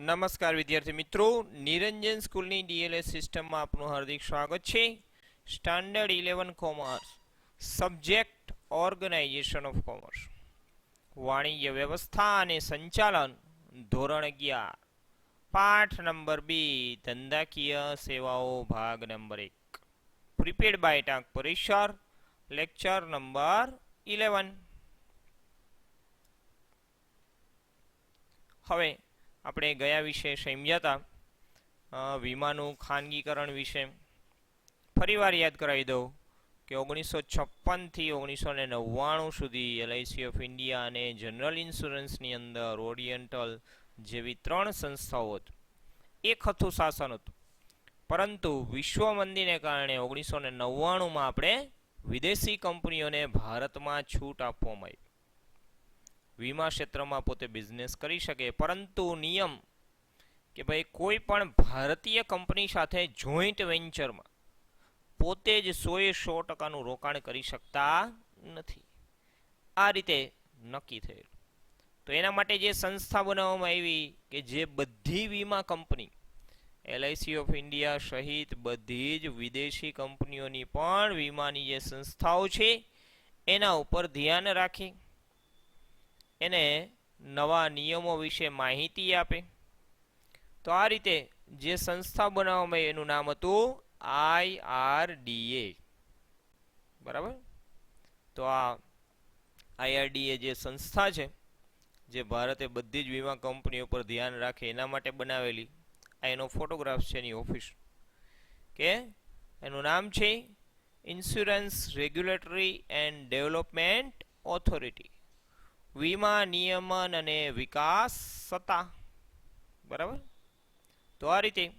નમસ્કાર વિદ્યાર્થી મિત્રો, નિરંજન સ્કૂલની ડીએલએસ સિસ્ટમમાં આપનું હાર્દિક સ્વાગત છે. Standard 11 commerce, subject organisation of commerce, વાણિજ્ય વ્યવસ્થા અને સંચાલન, ધોરણ 11, પાઠ નંબર 2, ધંધાકીય સેવાઓ, ભાગ નંબર 1, પ્રીપેડ બાય ટાંક પરિસર, લેક્ચર નંબર 11. હવે આપણે ગયા વિશે સમજ્યા હતા વીમાનું ખાનગીકરણ વિશે. ફરીવાર યાદ કરાવી દઉં કે 1956 થી 1999 સુધી એલઆઈસી ઓફ ઇન્ડિયા અને જનરલ ઇન્સ્યોરન્સની અંદર ઓરિએન્ટલ જેવી 3 સંસ્થાઓ હતી. એક હતું શાસન હતું, પરંતુ વિશ્વ મંદીને કારણે 1999માં આપણે વિદેશી કંપનીઓને ભારતમાં છૂટ આપવામાં આવી. વીમા ક્ષેત્રમાં પોતે બિઝનેસ કરી શકે, પરંતુ નિયમ કે ભાઈ કોઈ પણ ભારતીય કંપની સાથે જોઈન્ટ વેન્ચરમાં પોતે જ 100% રોકાણ કરી શકતા નથી. આ રીતે નક્કી થયેલું. તો એના માટે જે સંસ્થા બનાવવામાં આવી કે જે બધી વીમા કંપની એલઆઈસી ઓફ ઇન્ડિયા સહિત બધી જ વિદેશી કંપનીઓની પણ વીમાની જે સંસ્થાઓ છે એના ઉપર ધ્યાન રાખી એને નવા નિયમો વિશે માહિતી આપે. તો આ રીતે જે સંસ્થા બનાવવામાં એનું નામ હતું IRDA. બરાબર. તો આ IRDA જે સંસ્થા છે જે ભારતે બધી જ વીમા કંપનીઓ પર ધ્યાન રાખે એના માટે બનાવેલી. આ એનો ફોટોગ્રાફ છે એની ઓફિસ, કે એનું નામ છે insurance regulatory and development authority, વીમા નિયમન અને વિકાસ સત્તા. બરાબર. તો આ રીતે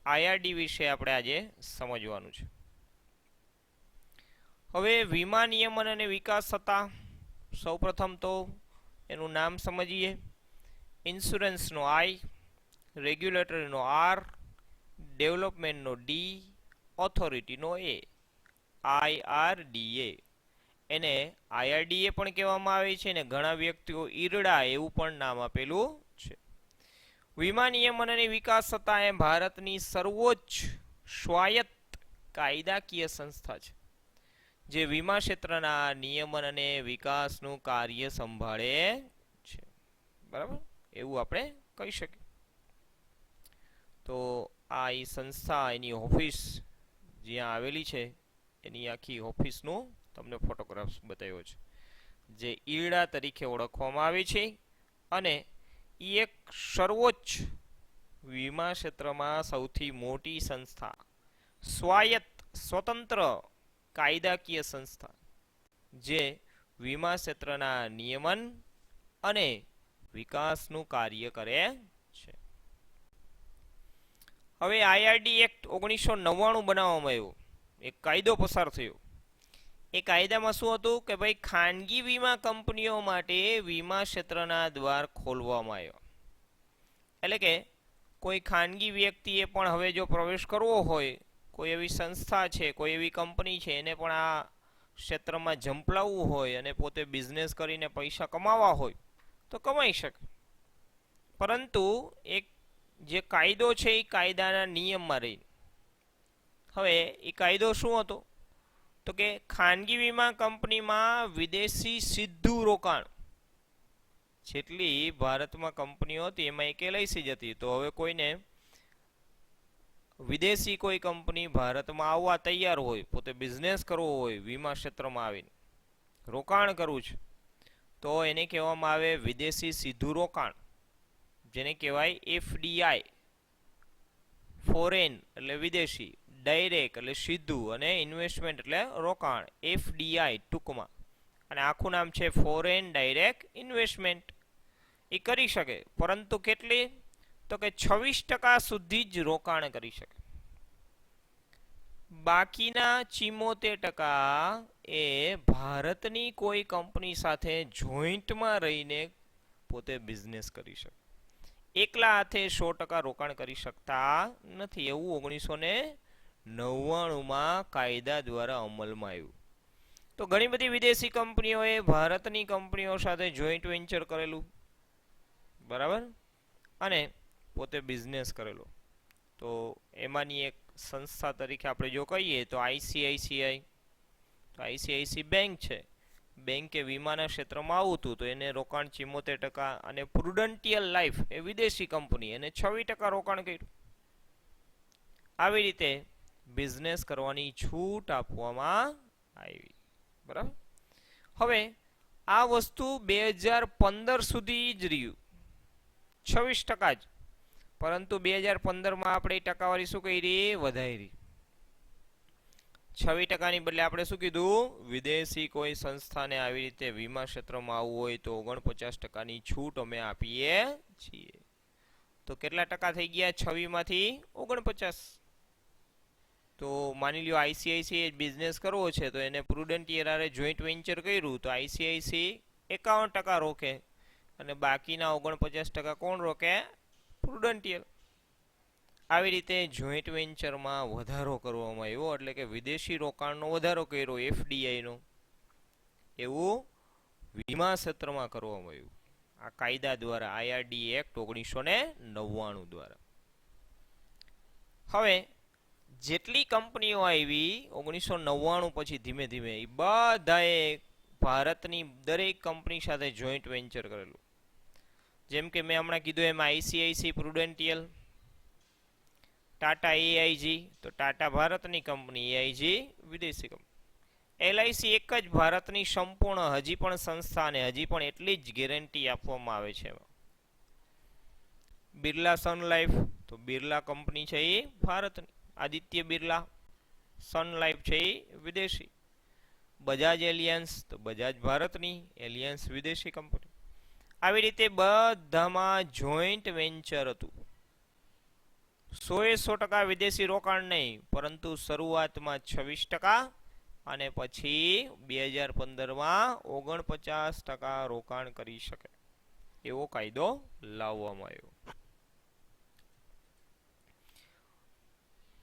IRD વિશે આપણે આજે સમજવાનું છે. હવે વીમા નિયમન અને વિકાસ સત્તા, સૌપ્રથમ તો એનું નામ સમજીએ. ઇન્સ્યોરન્સનો I, રેગ્યુલેટરીનો R, ડેવલપમેન્ટનો D, ઓથોરિટીનો A. IRDA. એને IRDA પણ કહેવામાં આવે છે ને ઘણા વ્યક્તિઓ ઈરડા એવું પણ નામ આપેલું છે. વીમા નિયમન અને વિકાસ સત્તા એ ભારતની સર્વોચ્ચ સ્વાયત્ત કાયદાકીય સંસ્થા છે જે વીમા ક્ષેત્રના નિયમન અને વિકાસનું કાર્ય સંભાળે છે. બરાબર, એવું આપણે કહી શકીએ. તો આ એ સંસ્થા, એની ઓફિસ જ્યાં આવેલી છે એની આખી ઓફિસનું તમને ફોટોગ્રાફ્સ બતાવ્યો છે, જે ઈરડા તરીકે ઓળખવામાં આવે છે. અને એ એક સર્વોચ્ચ વીમા ક્ષેત્રમાં સૌથી મોટી સંસ્થા, સ્વાયત્ત સ્વતંત્ર કાયદાકીય સંસ્થા જે વીમા ક્ષેત્રના નિયમન અને વિકાસનું કાર્ય કરે છે. હવે IRD એક્ટ 1999 બનાવવામાં આવ્યો, એક કાયદો પસાર થયો. એ કાયદામાં શું હતું કે ભાઈ ખાનગી વીમા કંપનીઓ માટે વીમા ક્ષેત્રના દ્વાર ખોલવામાં આવ્યા. એટલે કે કોઈ ખાનગી વ્યક્તિએ પણ હવે જો પ્રવેશ કરવો હોય, કોઈ એવી સંસ્થા છે, કોઈ એવી કંપની છે, એને પણ આ ક્ષેત્રમાં ઝંપલાવવું હોય અને પોતે બિઝનેસ કરીને પૈસા કમાવા હોય તો કમાઈ શકે. પરંતુ એક જે કાયદો છે એ કાયદાના નિયમમાં રહી. હવે એ કાયદો શું હતો તો કે ખાનગી વીમા કંપનીમાં વિદેશી સીધું રોકાણ, જેટલી ભારતમાં કંપનીઓ હતી એમાં એક LIC જ હતી. તો હવે કોઈને વિદેશી કોઈ કંપની ભારતમાં આવવા તૈયાર હોય, પોતે બિઝનેસ કરવો હોય, વીમા ક્ષેત્રમાં આવીને રોકાણ કરવું છે, તો એને કહેવામાં આવે વિદેશી સીધું રોકાણ, જેને કહેવાય FDI. ફોરેન એટલે વિદેશી, ડાયરેક્ટ એટલે સીધું, અને ઇન્વેસ્ટમેન્ટ એટલે રોકાણ, FDI ટૂંકમાં. અને આખું નામ છે ફોરેન ડાયરેક્ટ ઇન્વેસ્ટમેન્ટ. એ કરી શકે, પરંતુ કેટલી તો કે 26% સુધી જ રોકાણ કરી શકે. બાકીના 74% એ ભારતની કોઈ કંપની સાથે જોઈન્ટમાં રહીને પોતે બિઝનેસ કરી શકે. એકલા હાથે 100% રોકાણ કરી શકતા નથી. એવું 1999માં કાયદા દ્વારા અમલમાં આવ્યું. તો ઘણી બધી વિદેશી કંપનીઓએ ભારતની કંપનીઓ સાથે જોઈન્ટ વેન્ચર કરેલું. બરાબર. અને પોતે બિઝનેસ કરેલો. તો એમાંની એક સંસ્થા તરીકે આપણે જો કહીએ તો આઈસીઆઈસીઆઈ બેંક છે. બેંકે વીમાના ક્ષેત્રમાં આવું હતું તો એને રોકાણ 74%, અને પ્રુડન્ટિયલ લાઈફ એ વિદેશી કંપની એને 26% રોકાણ કર્યું. આવી રીતે બિઝનેસ કરવાની છૂટ આપવામાં આવી. બરાબર. હવે આ વસ્તુ 2015 સુધી જ રહ્યું, 26% જ. પરંતુ 2015માં આપણે ટકાવારી શું કરી? વધારી. 26%ની બદલે આપણે શું કીધું? વિદેશી કોઈ સંસ્થાને આવી રીતે વીમા ક્ષેત્રમાં આવવું હોય તો 49%ની છૂટ અમે આપીએ છીએ. તો કેટલા ટકા થઈ ગયા? 26માંથી 49. તો માની લ્યો આઈસીઆઈસી બિઝનેસ કરવો છે તો એને પ્રુડન્ટિયર જોઈન્ટ વેન્ચર કર્યું તો આઈસીઆઈસી 51% રોકે અને બાકીના 49% કોણ રોકે? પ્રુડન્ટિયર. આવી રીતે જોઈન્ટ વેન્ચરમાં વધારો કરવામાં આવ્યો, એટલે કે વિદેશી રોકાણનો વધારો કર્યો એફડીઆઈનો, એવું વીમા ક્ષેત્રમાં કરવામાં આવ્યું આ કાયદા દ્વારા, આઈઆરડી એક્ટ 1999 દ્વારા. હવે જેટલી કંપનીઓ આવી 1999 પછી ધીમે ધીમે એ બધાએ ભારતની દરેક કંપની સાથે જોઈન્ટ વેન્ચર કરેલું. જેમ કે મેં હમણાં કીધું એમ આઈસીઆઈસી પ્રુડન્ટિયલ, ટાટા એઆઈજી, તો ટાટા ભારતની કંપની, એઆઈજી વિદેશી કંપની. એલઆઈસી એક જ ભારતની સંપૂર્ણ હજી પણ સંસ્થા અને હજી પણ એટલી જ ગેરંટી આપવામાં આવે છે. બિરલા સન લાઈફ, તો બિરલા કંપની છે એ ભારતની, આદિત્ય બિરલા સન લાઈફ છે એ વિદેશી. બજાજ એલિયન્સ, તો બજાજ ભારતની, એલિયન્સ વિદેશી કંપની. આવી રીતે બધામાં જોઈન્ટ વેન્ચર હતું. 100% વિદેશી રોકાણ નહીં, પરંતુ શરૂઆતમાં 26% અને પછી 2015માં 49% રોકાણ કરી શકે એવો કાયદો લાવવામાં આવ્યો.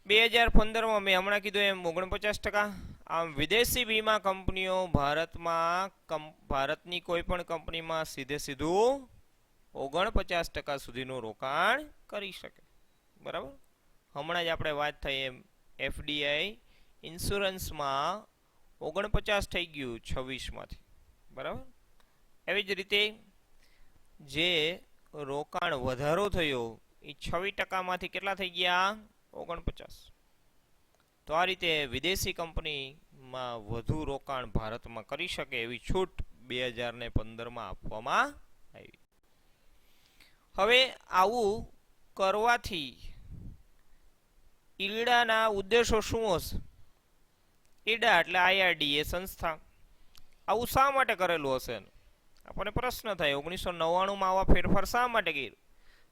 2015માં મેં હમણાં કીધું એમ 49%. આમ વિદેશી વીમા કંપનીઓ ભારતની કોઈ પણ કંપનીમાં સીધું 49% સુધીનું રોકાણ કરી શકે. બરાબર. હમણાં જ આપણે વાત થઈ એમ એફડીઆઈ ઇન્સ્યોરન્સમાં 49 થઈ ગયું 26માંથી. બરાબર. એવી જ રીતે જે રોકાણ વધારો થયો એ 26%માંથી કેટલા થઈ ગયા? 49. તો આ રીતે વિદેશી કંપનીમાં વધુ રોકાણ ભારતમાં કરી શકે એવી છૂટ 2015માં આપવામાં આવી. હવે આવું કરવાથી ઈરડાના ઉદ્દેશો શું હશે? ઈરડા એટલે આઈઆરડી એ સંસ્થા. આવું શા માટે કરેલું હશે? આપણને પ્રશ્ન થાય 1999માં આવા ફેરફાર શા માટે કર્યો?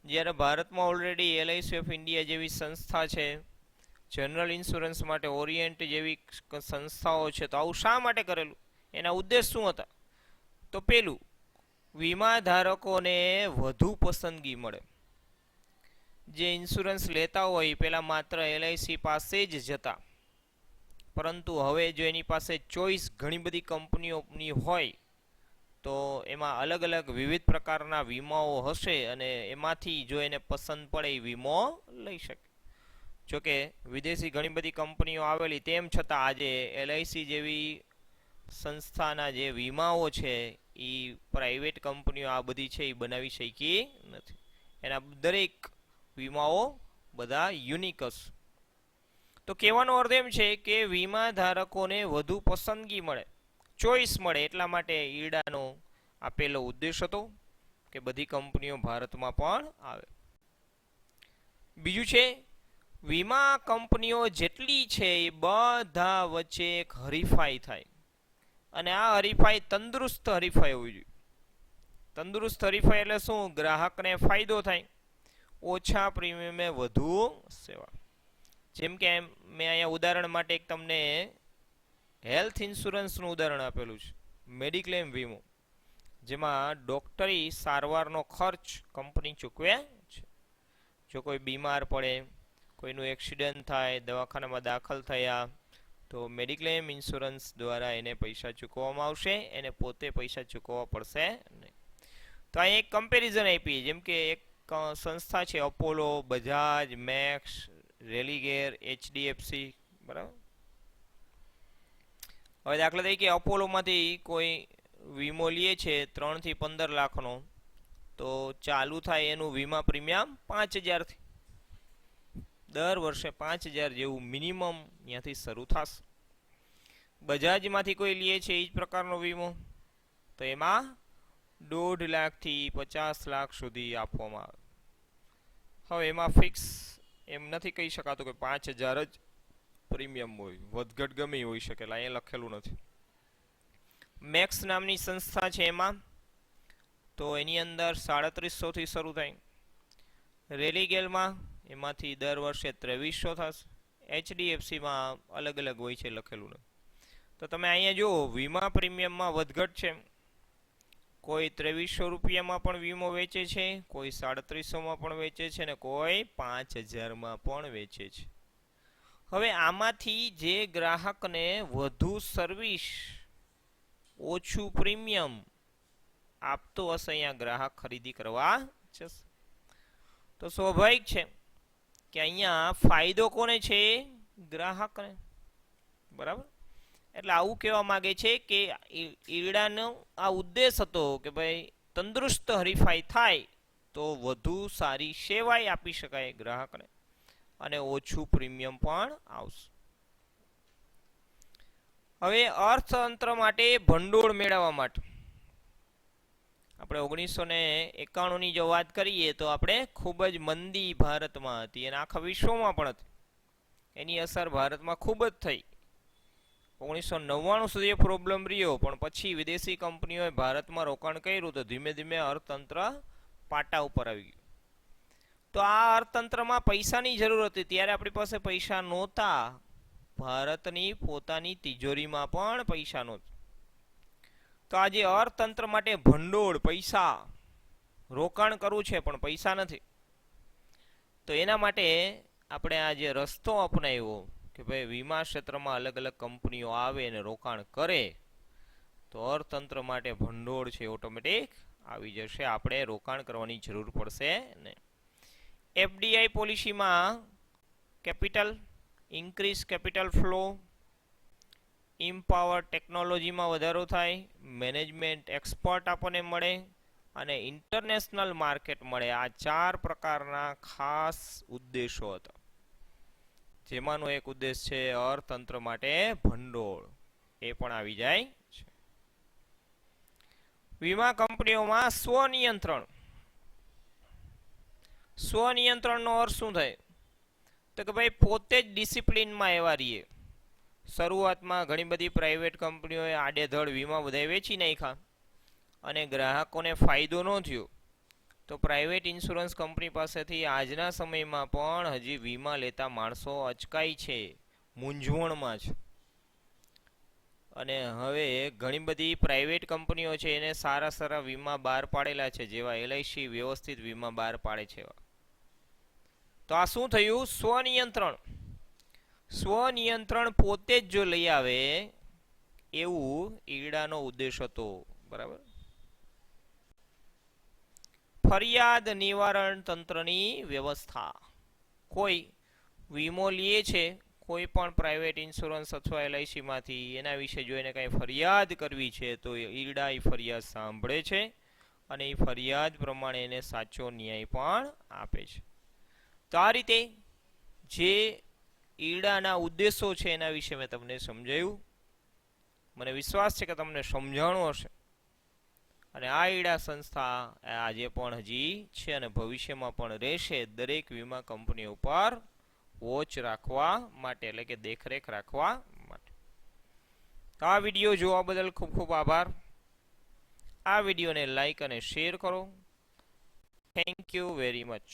જ્યારે ભારતમાં ઓલરેડી એલઆઈસી ઓફ ઇન્ડિયા જેવી સંસ્થા છે, જનરલ ઇન્સ્યોરન્સ માટે ઓરિએન્ટ જેવી સંસ્થાઓ છે, તો આવું શા માટે કરેલું? એના ઉદ્દેશ શું હતા? તો પેલું, વીમા ધારકોને વધુ પસંદગી મળે. જે ઇન્સ્યોરન્સ લેતા હોય પહેલાં માત્ર એલઆઈસી પાસે જ જતા, પરંતુ હવે જો એની પાસે ચોઈસ ઘણી બધી કંપનીઓની હોય તો એમાં અલગ અલગ વિવિધ પ્રકારના વીમાઓ હશે અને એમાંથી જો એને પસંદ પડે એ વીમો લઈ શકે. જોકે વિદેશી ઘણી બધી કંપનીઓ આવેલી તેમ છતાં આજે એલઆઈસી જેવી સંસ્થાના જે વીમાઓ છે એ પ્રાઇવેટ કંપનીઓ આ બધી છે એ બનાવી શકી નથી. એના દરેક વીમાઓ બધા યુનિક હશે. તો કહેવાનો અર્થ એમ છે કે વીમા ધારકોને વધુ પસંદગી મળે, ચોઈસ મળે, એટલા માટે ઈરડાનો આપેલો ઉદ્દેશ હતો કે બધી કંપનીઓ ભારતમાં પણ આવે. બીજું છે, વીમા કંપનીઓ જેટલી છે એ બધા વચ્ચે એક હરીફાઈ થાય અને આ હરીફાઈ તંદુરસ્ત હરીફાઈ હોવી જોઈએ. તંદુરસ્ત હરીફાઈ એટલે શું? ગ્રાહકને ફાયદો થાય, ઓછા પ્રીમિયમે વધુ સેવા. જેમ કે મેં અહીંયા ઉદાહરણ માટે એક તમને હેલ્થ ઇન્સ્યોરન્સનું ઉદાહરણ આપેલું છે, મેડિક્લેમ વીમો, જેમાં ડોક્ટરી સારવારનો ખર્ચ કંપની ચૂકવે છે. જો કોઈ બીમાર પડે, કોઈનું એક્સિડન્ટ થાય, દવાખાનામાં દાખલ થયા, તો મેડિક્લેમ ઇન્સ્યોરન્સ દ્વારા એને પૈસા ચૂકવવામાં આવશે, એને પોતે પૈસા ચૂકવવા પડશે નહીં. તો અહીં એક કમ્પેરિઝન આપી, જેમ કે એક સંસ્થા છે Apollo, Bajaj, Max, Religare, HDFC, બરાબર. હવે દાખલા તરીકે અપોલોમાંથી કોઈ વીમો લે છે 3 થી 15 લાખનો, તો ચાલુ થાય એનું વીમા પ્રીમિયમ 5000 થી. દર વર્ષે 5000 જેવું મિનિમમ ત્યાંથી શરૂ થશે. બજાજમાંથી કોઈ લે છે એ જ પ્રકારનો વીમો, તો એમાં 1.5 લાખથી 50 લાખ સુધી આપવામાં આવે. હવે એમાં ફિક્સ એમ નથી કહી શકાતું કે 5000 જ પ્રીમિયમ હોય, વધઘટ ગમે હોઈ શકે, અહીંયા લખેલું નથી. મેક્સ નામની સંસ્થા છે એમાં તો એની અંદર 3700 થી શરૂ થાય. રેલિગેલમાં એમાંથી દર વર્ષે 2300 થશે. એચડીએફસીમાં અલગ અલગ હોય છે, લખેલું નથી. તો તમે અહીંયા જુઓ વીમા પ્રીમિયમમાં વધઘટ છે. કોઈ 2300 રૂપિયામાં પણ વીમો વેચે છે, કોઈ 3700માં પણ વેચે છે, ને કોઈ 5000માં પણ વેચે છે. હવે આમાંથી જે ગ્રાહકને વધુ સર્વિસ, ઓછું પ્રીમિયમ આપતો હશે અહીંયા ગ્રાહક ખરીદી કરવા જશે. તો સ્વાભાવિક છે કે અહીંયા ફાયદો કોને છે? ગ્રાહકને, બરાબર. એટલે આવું કહેવા માંગે છે કે ઈરડાનો આ ઉદ્દેશ હતો કે ભાઈ તંદુરસ્ત હરીફાઈ થાય તો વધુ સારી સેવાય આપી શકાય ગ્રાહકને અને ઓછું પ્રીમિયમ પણ આવશે. હવે અર્થતંત્ર માટે ભંડોળ મેળવવા માટે આપણે 1991ની જો વાત કરીએ તો આપણે ખૂબ જ મંદી ભારતમાં હતી અને આખા વિશ્વમાં પણ હતી. એની અસર ભારતમાં ખૂબ જ થઈ. 1999 સુધી પ્રોબ્લેમ રહ્યો, પણ પછી વિદેશી કંપનીઓએ ભારતમાં રોકાણ કર્યું તો ધીમે ધીમે અર્થતંત્ર પાટા ઉપર આવી ગયું. તો આ અર્થતંત્રમાં પૈસાની જરૂર હતી, ત્યારે આપણી પાસે પૈસા નહોતા. ભારતની પોતાની તિજોરીમાં પણ પૈસા નહોતા. તો આજે અર્થતંત્ર માટે ભંડોળ, પૈસા, રોકાણ કરવું છે પણ પૈસા નથી. તો એના માટે આપણે આ જે રસ્તો અપનાવ્યો કે ભાઈ વીમા ક્ષેત્રમાં અલગ અલગ કંપનીઓ આવે અને રોકાણ કરે તો અર્થતંત્ર માટે ભંડોળ છે ઓટોમેટિક આવી જશે. આપણે રોકાણ કરવાની જરૂર પડશે નહીં. એફડીઆઈ પોલિસીમાં capital, increase capital flow, empower ટેકનોલોજીમાં વધારો થાય, મેનેજમેન્ટ એક્સપર્ટ આપણને મળે અને ઇન્ટરનેશનલ માર્કેટ મળે. આ 4 પ્રકારના ખાસ ઉદ્દેશો હતા, જેમાંનો એક ઉદ્દેશ છે અર્થતંત્ર માટે ભંડોળ, એ પણ આવી જાય છે. વીમા કંપનીઓમાં સ્વનિયંત્રણ. સ્વનિયંત્રણનો અર્થ શું થાય? તો કે ભાઈ પોતે જ ડિસિપ્લિનમાં એવા રહીએ. શરૂઆતમાં ઘણી બધી પ્રાઇવેટ કંપનીઓએ આડેધડ વીમા બધા વેચી નાખ્યા અને ગ્રાહકોને ફાયદો ન થયો, તો પ્રાઇવેટ ઇન્સ્યોરન્સ કંપની પાસેથી આજના સમયમાં પણ હજી વીમા લેતા માણસો અચકાય છે, મૂંઝવણમાં છે. અને હવે ઘણી બધી પ્રાઇવેટ કંપનીઓ છે એને સારા સારા વીમા બહાર પાડેલા છે, જેવા એલઆઈસી વ્યવસ્થિત વીમા બહાર પાડે છે. તો આ શું થયું? સ્વનિયંત્રણ. સ્વનિયંત્રણ પોતે જ જો લઈ આવે એવું ઈરડાનો ઉદ્દેશ હતો, બરાબર. ફરિયાદ નિવારણ તંત્રની વ્યવસ્થા. કોઈ વીમો લે છે કોઈ પણ પ્રાઇવેટ ઇન્સ્યોરન્સ અથવા એલઆઈસીમાંથી, એના વિશે જો એને કંઈ ફરિયાદ કરવી છે તો ઈરડા એ ફરિયાદ સાંભળે છે અને એ ફરિયાદ પ્રમાણે એને સાચો ન્યાય પણ આપે છે. તો આ રીતે જે ઈરડાના ઉદ્દેશો છે એના વિશે મેં તમને સમજાવ્યું. મને વિશ્વાસ છે કે તમને સમજાણું હશે. અને આ ઈરડા સંસ્થા આજે પણ હજી છે અને ભવિષ્યમાં પણ રહેશે, દરેક વીમા કંપનીઓ ઉપર વોચ રાખવા માટે, એટલે કે દેખરેખ રાખવા માટે. આ વિડીયો જોવા બદલ ખૂબ ખૂબ આભાર. આ વિડીયોને લાઈક અને શેર કરો. Thank you very much.